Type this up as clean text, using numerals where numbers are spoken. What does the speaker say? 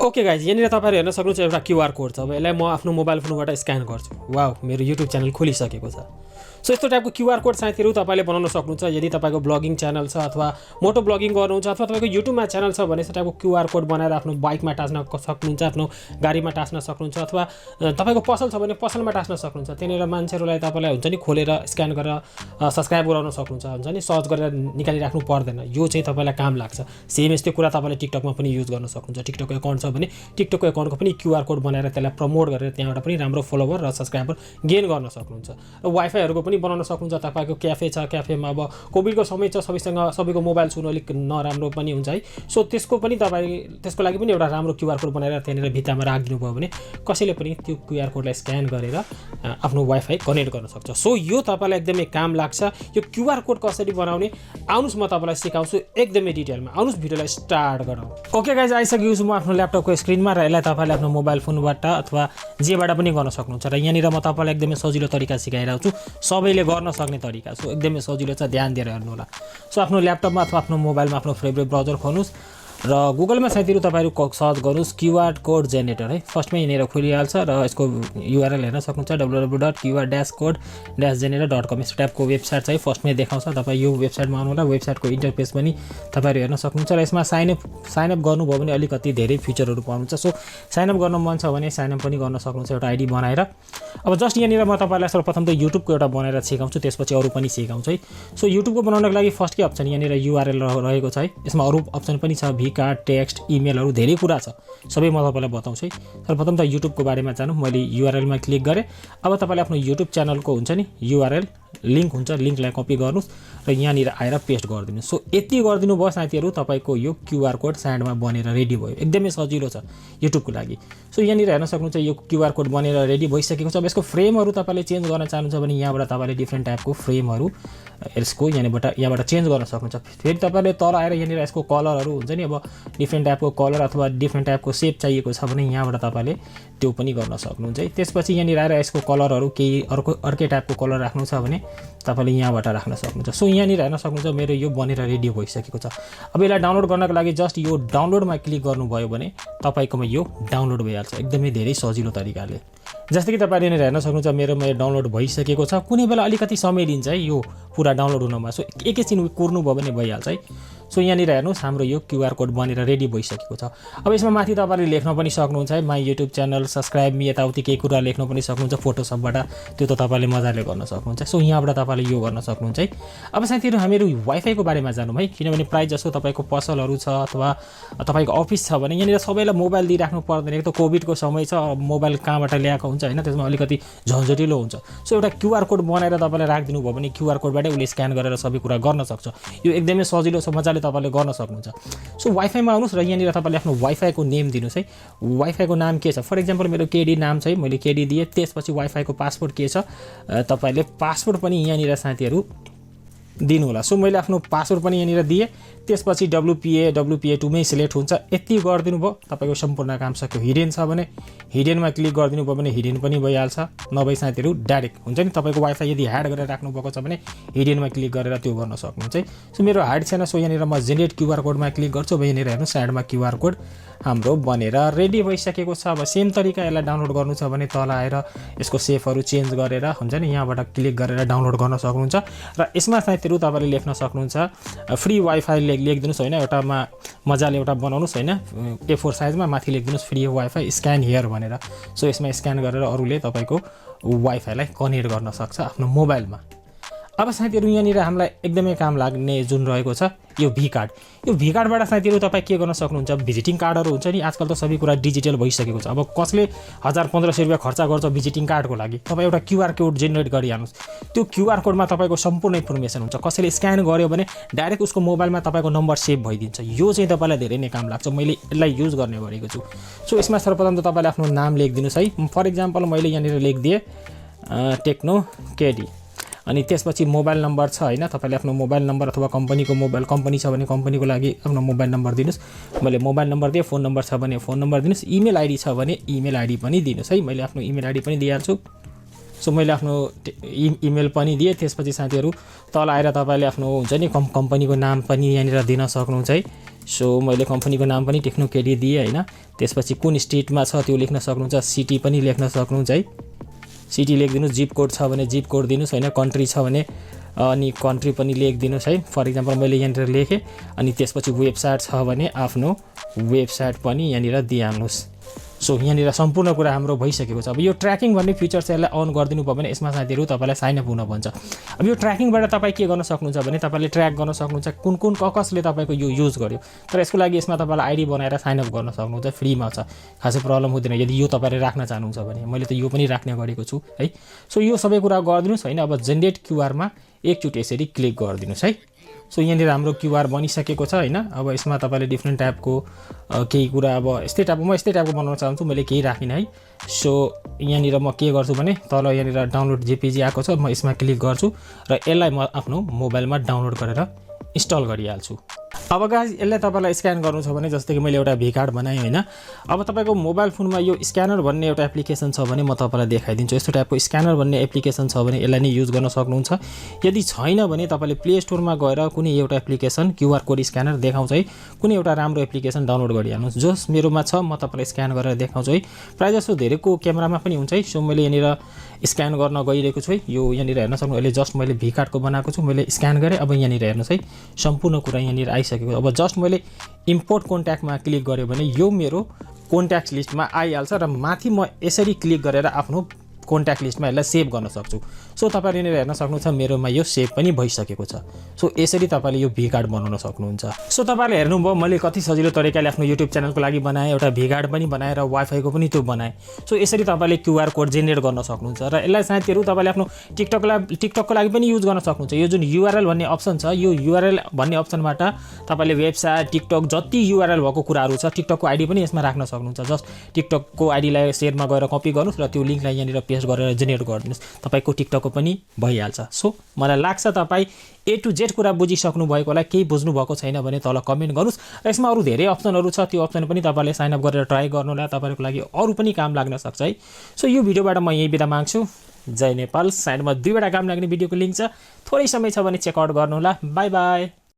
Okay guys, यहाँनिर तपाईँहरू हेर्न सक्नुहुन्छ एउटा क्युआर कोड छ। अब यसलाई म आफ्नो मोबाइल फोनबाट स्क्यान गर्छु। वाउ, मेरो युट्युब च्यानल खोलिसकेको छ। सो यस्तो टाइपको क्युआर कोड साथीहरू तपाईँले बनाउन सक्नुहुन्छ। यदि तपाईँको ब्लगिङ च्यानल छ अथवा मोटो ब्लगिङ गर्नुहुन्छ अथवा तपाईँको युट्युबमा च्यानल छ भने यस्तो टाइपको क्युआर कोड बनाएर आफ्नो बाइकमा टास्न सक्नुहुन्छ, आफ्नो गाडीमा टास्न सक्नुहुन्छ, अथवा तपाईँको पसल छ भने पसलमा टास्न सक्नुहुन्छ। त्यहाँनिर मान्छेहरूलाई तपाईँलाई हुन्छ नि खोलेर स्क्यान गरेर सब्सक्राइब गराउन सक्नुहुन्छ, हुन्छ नि सर्च गरेर निकालिराख्नु पर्दैन। यो चाहिँ तपाईँलाई काम लाग्छ। सेम यस्तै कुरा तपाईँले टिकटकमा पनि युज गर्न सक्नुहुन्छ। टिकटकको एकाउन्ट छ भने टिकटकको एकाउन्टको पनि क्युआर कोड बनाएर त्यसलाई प्रमोट गरेर त्यहाँबाट पनि राम्रो फलोवर र सब्सक्राइबर गेन गर्न सक्नुहुन्छ। र वाइफाईहरूको पनि बनाउन सक्नुहुन्छ। तपाईँको क्याफे छ, क्याफेमा अब कोभिडको समय छ, सबैको मोबाइल सुन अलिक नराम्रो पनि हुन्छ है। सो त्यसको लागि पनि एउटा राम्रो क्युआर कोड बनाएर त्यहाँनिर भित्तामा राखिदिनु भयो भने कसैले पनि त्यो क्युआर कोडलाई स्क्यान गरेर आफ्नो वाइफाई कनेक्ट गर्न सक्छ। सो यो तपाईँलाई एकदमै काम लाग्छ। यो क्युआर कोड कसरी बनाउने आउनुहोस् म तपाईँलाई सिकाउँछु एकदमै डिटेलमा। आउनुहोस् भिडियोलाई स्टार्ट गरौँ। ओके गाइज, आइसकेको छु म आफ्नो ल्यापटपको स्क्रिनमा र यसलाई तपाईँले आफ्नो मोबाइल फोनबाट अथवा जेबाट पनि गर्न सक्नुहुन्छ। र यहाँनिर म तपाईँलाई एकदमै सजिलो तरिका सिकाइरहेको छु, सबैले गर्न सक्ने तरिका। सो एकदमै सजिलो छ, ध्यान दिएर हेर्नु होला। सो आफ्नो ल्यापटपमा अथवा आफ्नो मोबाइलमा आफ्नो फेभरेट ब्राउजर खोल्नुहोस् र गुगलमा साथीहरू तपाईँहरू सर्च गर्नुहोस् क्युआर कोड जेनेरेटर है। फर्स्टमै यहाँनिर खोलिहाल्छ र यसको युआरएल हेर्न सक्नुहुन्छ www.qr-generate.com। यस्तो टाइपको वेबसाइट चाहिँ फर्स्टमै देखाउँछ। तपाईँ यो वेबसाइटमा आउनु होला। वेबसाइटको इन्टरफेस पनि तपाईँहरू हेर्न सक्नुहुन्छ र यसमा साइनअप गर्नुभयो भने अलिकति धेरै फिचरहरू पाउनुहुन्छ। सो साइनअप गर्न मन छ भने साइनअप पनि गर्न सक्नुहुन्छ एउटा आइडी बनाएर। अब जस्ट यहाँनिर म तपाईँलाई सर्वप्रथम त युट्युबको एउटा बनाएर सिकाउँछु, त्यसपछि अरू पनि सिकाउँछु है। सो युट्युबको बनाउनको लागि फर्स्टकै अप्सन यहाँनिर युआरएल रहेको छ है। यसमा अरू अप्सन पनि छ, कार्ड, टेक्स्ट, इमेलहरू धेरै कुरा छ, सबै म तपाईँलाई बताउँछु है। सर्वप्रथम त युट्युबको बारेमा जानु। मैले युआरएलमा क्लिक गरेँ। अब तपाईँले आफ्नो युट्युब च्यानलको हुन्छ नि युआरएल लिङ्क हुन्छ, लिङ्कलाई कपी गर्नुहोस् र यहाँनिर आएर पेस्ट गरिदिनु। सो यति गरिदिनु भयो साथीहरू, तपाईँको यो क्युआर कोड साइडमा बनेर रेडी भयो। एकदमै सजिलो छ युट्युबको लागि। सो यहाँनिर हेर्न सक्नुहुन्छ यो क्युआर कोड बनेर रेडी भइसकेको छ। अब यसको फ्रेमहरू तपाईँले चेन्ज गर्न चाहनुहुन्छ भने यहाँबाट तपाईँले डिफ्रेन्ट टाइपको फ्रेमहरू यसको यहाँबाट चेन्ज गर्न सक्नुहुन्छ। फेरि तपाईँले तल आएर यहाँनिर यसको कलरहरू हुन्छ नि, अब डिफ्रेन्ट टाइपको कलर अथवा डिफ्रेन्ट टाइपको सेप चाहिएको छ भने यहाँबाट तपाईँले त्यो पनि गर्न सक्नुहुन्छ है। त्यसपछि यहाँनिर आएर यसको कलरहरू केही अर्कै टाइपको कलर राख्नु छ भने तपाईँले यहाँबाट राख्न सक्नुहुन्छ। सो यहाँनिर हेर्न सक्नुहुन्छ मेरो यो बनेर रेडी भइसकेको छ। अब यसलाई डाउनलोड गर्नको लागि जस्ट यो डाउनलोडमा क्लिक गर्नुभयो भने तपाईँकोमा यो डाउनलोड भइहाल्छ एकदमै धेरै सजिलो तरिकाले। जस्तै कि तपाईँले यहाँनिर हेर्न सक्नुहुन्छ मेरोमा यो डाउनलोड भइसकेको छ। कुनै बेला अलिकति समय लिन्छ है यो पुरा डाउनलोड हुनमा। सो एकैछिन कुर्नुभयो भने भइहाल्छ है। सो यहाँनिर हेर्नुहोस् हाम्रो यो क्युआर कोड बनेर रेडी भइसकेको छ। अब यसमा माथि तपाईँले लेख्न पनि सक्नुहुन्छ है, my YouTube channel, subscribe me, यताउति केही कुरा लेख्न पनि सक्नुहुन्छ फोटोसपबाट। त्यो त तपाईँले मजाले गर्न सक्नुहुन्छ। सो यहाँबाट तपाईँले यो गर्न सक्नुहुन्छ है। अब साथीहरू हामीहरू वाइफाईको बारेमा जानु है, किनभने प्रायः जसो तपाईँको पसलहरू छ अथवा तपाईँको अफिस छ भने यहाँनिर सबैलाई मोबाइल दिइराख्नु पर्दैन। एक त कोभिडको समय छ, मोबाइल कहाँबाट ल्याएको हुन्छ होइन, त्यसमा अलिकति झन्झटिलो हुन्छ। सो एउटा क्युआर कोड बनाएर तपाईँले राखिदिनु भयो भने क्युआर कोडबाटै उसले स्क्यान गरेर सबै कुरा गर्न सक्छ। यो एकदमै सजिलो छ, मजाले तपाईँले गर्न सक्नुहुन्छ। सो वाइफाईमा आउनुहोस् र यहाँनिर तपाईँले आफ्नो वाइफाईको नेम दिनुहोस् है। वाइफाईको नाम के छ, फर इक्जाम्पल मेरो केडी नाम छ है, मैले केडी दिएँ। त्यसपछि वाइफाईको पासवर्ड के छ तपाईँले पासवर्ड पनि यहाँनिर साथीहरू दिनु होला। सो मैले आफ्नो पासवर्ड पनि यहाँनिर दिएँ। त्यसपछि WPA2 मै सिलेक्ट हुन्छ। यति गरिदिनु भयो तपाईँको सम्पूर्ण काम सक्यो। हिडेन छ भने हिडेनमा क्लिक गरिदिनु भयो भने हिडेन पनि भइहाल्छ। नभए साथीहरू डाइरेक्ट हुन्छ नि, तपाईँको वाइफाई यदि ह्याड गरेर राख्नुभएको छ भने हिडेनमा क्लिक गरेर त्यो गर्न सक्नुहुन्छ है। सो मेरो हाइड छैन, सो यहाँनिर म जेनेरेट क्युआर कोडमा क्लिक गर्छु। अब यहाँनिर हेर्नु साइडमा क्युआर कोड हाम्रो बनेर रेडी भइसकेको छ। अब सेम तरिका यसलाई डाउनलोड गर्नु छ भने तल आएर यसको सेपहरू चेन्ज गरेर हुन्छ नि यहाँबाट क्लिक गरेर डाउनलोड गर्न सक्नुहुन्छ। र यसमा साथीहरू तपाईँले लेख्न सक्नुहुन्छ फ्री वाइफाई लेखिदिनुहोस् होइन, एउटामा मजाले एउटा बनाउनुहोस् होइन, A4 साइजमा माथि लेखिदिनुहोस् फ्री वाइफाई स्क्यान हियर भनेर। सो यसमा स्क्यान गरेर अरूले तपाईँको वाइफाईलाई कनेक्ट गर्न सक्छ आफ्नो मोबाइलमा। अब साथीहरू यहाँनिर हामीलाई एकदमै काम लाग्ने जुन रहेको छ यो भी कार्ड। यो भी कार्डबाट साथीहरू तपाईँ के गर्न सक्नुहुन्छ, भिजिटिङ कार्डहरू हुन्छ नि, आजकल त सबै कुरा डिजिटल भइसकेको छ। अब कसले 1000-1500 रुपियाँ खर्च गर्छ भिजिटिङ कार्डको लागि, तपाईँ एउटा क्युआर कोड जेनेरेट गरिहाल्नुहोस्। त्यो क्युआर कोडमा तपाईँको सम्पूर्ण इन्फर्मेसन हुन्छ। कसैले स्क्यान गर्यो भने डाइरेक्ट उसको मोबाइलमा तपाईँको नम्बर सेभ भइदिन्छ। यो चाहिँ तपाईँलाई धेरै नै काम लाग्छ, मैले यसलाई युज गर्ने गरेको छु। सो यसमा सर्वप्रथम त तपाईँले आफ्नो नाम लेखिदिनुहोस् है। फर इक्जाम्पल मैले यहाँनिर लेखिदिएँ टेक्नो केडी। अनि त्यसपछि मोबाइल नम्बर छ होइन, तपाईँले आफ्नो मोबाइल नम्बर अथवा कम्पनी छ भने कम्पनीको लागि आफ्नो मोबाइल नम्बर दिनुहोस्। मैले मोबाइल नम्बर दिएँ। फोन नम्बर छ भने फोन नम्बर दिनुहोस्। इमेल आइडी छ भने इमेल आइडी पनि दिनुहोस् है। मैले आफ्नो इमेल आइडी पनि दिइहाल्छु। सो मैले आफ्नो इमेल पनि दिएँ। त्यसपछि साथीहरू तल आएर तपाईँले आफ्नो हुन्छ नि कम्पनीको नाम पनि यहाँनिर दिन सक्नुहुन्छ है। सो मैले कम्पनीको नाम पनि टेक्नो केडी दिएँ हैन। त्यसपछि कुन स्टेटमा छ त्यो लेख्न सक्नुहुन्छ, सिटी पनि लेख्न सक्नुहुन्छ है। सिटी लेखिदिनुस्, जिप कोड छ भने जिप कोड दिनुस् हैन, कन्ट्री छ भने अनि कन्ट्री पनि लेखिदिनुस् है। फर इक्जाम्पल मैले यहाँनिर लेखेँ अनि त्यसपछि वेबसाइट छ भने आफ्नो वेबसाइट पनि यहाँनिर दिइहाल्नुहोस्। सो यहाँनिर सम्पूर्ण कुरा हाम्रो भइसकेको छ। अब यो ट्र्याकिङ भन्ने फिचर चाहिँ यसलाई अन गरिदिनु भयो भने यसमा साथीहरू तपाईँलाई साइन अप हुन भन्छ। अब यो ट्र्याकिङबाट तपाईँ के गर्न सक्नुहुन्छ भने तपाईँले ट्र्याक गर्न सक्नुहुन्छ कुन कुन कसले तपाईँको यो युज गर्यो। तर यसको लागि यसमा तपाईँलाई आइडी बनाएर साइन अप गर्न सक्नुहुन्छ, फ्रीमा छ, खासै प्रब्लम हुँदैन यदि यो तपाईँले राख्न चाहनुहुन्छ भने। मैले त यो पनि राख्ने गरेको छु है। सो यो सबै कुरा गरिदिनुहोस् हैन। अब जेनेरेट क्युआरमा एकचोटि यसरी क्लिक गरिदिनुहोस् है। सो यहाँनिर हाम्रो क्युआर बनिसकेको छ हैन। अब यसमा तपाईँले डिफ्रेन्ट टाइपको केही कुरा अब यस्तै टाइपको बनाउन चाहन्छु, मैले केही राखिनँ है। सो यहाँनिर म के गर्छु भने तल यहाँनिर डाउनलोड जेपीजी आएको छ, म यसमा क्लिक गर्छु र यसलाई म आफ्नो मोबाइलमा डाउनलोड गरेर इन्स्टल गरिहाल्छु। अब गाइस यसलाई तपाईँलाई स्क्यान गर्नु छ भने जस्तै कि मैले एउटा भी कार्ड बनाएँ हैन। अब तपाईँको मोबाइल फोनमा यो स्क्यानर भन्ने एउटा एप्लिकेसन छ भने म तपाईँलाई देखाइदिन्छु। यस्तो टाइपको स्क्यानर भन्ने एप्लिकेसन छ भने यसलाई नै युज गर्न सक्नुहुन्छ। यदि छैन भने तपाईँले प्ले स्टोरमा गएर कुनै एउटा एप्लिकेसन क्युआर कोड स्क्यानर देखाउँछ है, कुनै एउटा राम्रो एप्लिकेसन डाउनलोड गरिहाल्नुहोस्। जस मेरोमा छ म तपाईँलाई स्क्यान गरेर देखाउँछु है। प्रायः जस्तो धेरैको क्यामेरामा पनि हुन्छ है। सो मैले यहाँनिर स्क्यान गर्न गइरहेको छु है। यो यहाँनिर हेर्न सक्नु, अहिले जस्ट मैले भी कार्डको बनाएको छु, मैले स्क्यान गरेँ। अब यहाँनिर हेर्नुहोस् है, सम्पूर्ण कुरा यहाँनिर आइसकेको। अब जस्ट मैले इम्पोर्ट कन्ट्याक्टमा क्लिक गरेँ भने यो मेरो कन्ट्याक्ट लिस्टमा आइहाल्छ र माथि म यसरी क्लिक गरेर आफ्नो कन्ट्याक्ट लिस्टमा यसलाई सेभ गर्न सक्छु। सो तपाईँले यहाँनिर हेर्न सक्नुहुन्छ मेरोमा यो सेभ पनि भइसकेको छ। सो यसरी तपाईँले यो भी कार्ड बनाउन सक्नुहुन्छ। सो तपाईँले हेर्नुभयो मैले कति सजिलो तरिकाले आफ्नो युट्युब च्यानलको लागि बनाएँ, एउटा भी कार्ड पनि बनाएर वाइफाईको पनि त्यो बनाएँ। सो यसरी तपाईँले क्युआर कोड जेनेरेट गर्न सक्नुहुन्छ र यसलाई साथीहरू तपाईँले आफ्नो टिकटकको लागि पनि युज गर्न सक्नुहुन्छ। यो जुन युआरएल भन्ने अप्सन छ, यो युआरएल भन्ने अप्सनबाट तपाईँले वेबसाइट, टिकटक जति युआरएल भएको कुराहरू छ टिकटकको आइडी पनि यसमा राख्न सक्नुहुन्छ। जस्ट टिकटकको आइडीलाई सेयरमा गएर कपी गर्नुहोस् र त्यो लिङ्कलाई यहाँनिर पेस्ट गरेर जेनेरेट गरिदिनुहोस्, तपाईँको टिकटकको पनि भइहाल्छ। सो मलाई लाग्छ तपाईँ A to Z कुरा बुझिसक्नु भएको होला। केही बुझ्नु भएको छैन भने तल कमेन्ट गर्नुहोस् र यसमा अरू धेरै अप्सनहरू छ, त्यो अप्सन पनि तपाईँले साइन अप गरेर ट्राई गर्नु होला, तपाईँको लागि अरू पनि काम लाग्न सक्छ है। सो यो भिडियोबाट म यही बिदा माग्छु। जय नेपाल। साइडमा 2वटा काम लाग्ने भिडियोको लिङ्क छ, थोरै समय छ भने चेकआउट गर्नु होला। By by.